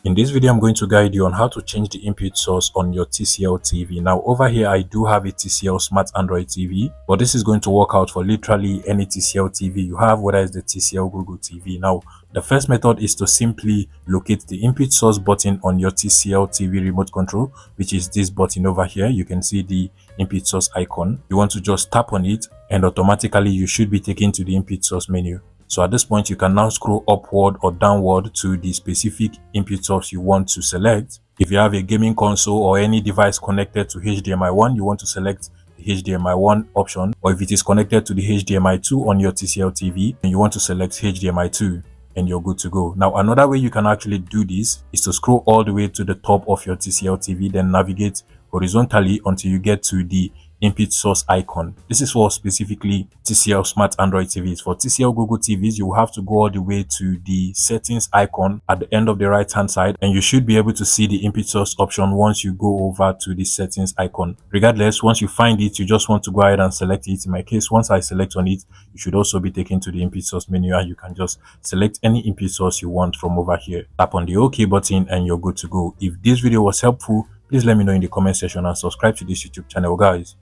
In this video, I'm going to guide you on how to change the input source on your TCL TV. Now, over here, I do have a TCL Smart Android TV, but this is going to work out for literally any TCL TV you have, whether it's the TCL Google TV. Now, the first method is to simply locate the input source button on your TCL TV remote control, which is this button over here. You can see the input source icon. You want to just tap on it and automatically you should be taken to the input source menu. So at this point, you can now scroll upward or downward to the specific input source you want to select. If you have a gaming console or any device connected to HDMI 1, you want to select the HDMI 1 option. Or if it is connected to the HDMI 2 on your TCL TV, then you want to select HDMI 2 and you're good to go. Now, another way you can actually do this is to scroll all the way to the top of your TCL TV, then navigate horizontally until you get to the input source icon. This is for specifically TCL Smart Android TVs. For TCL Google TVs, you will have to go all the way to the settings icon at the end of the right hand side, and you should be able to see the input source option once you go over to the settings icon. Regardless, once you find it, you just want to go ahead and select it. In my case, once I select on it, you should also be taken to the input source menu, and you can just select any input source you want from over here. Tap on the OK button and you're good to go. If this video was helpful, please let me know in the comment section and subscribe to this YouTube channel, guys.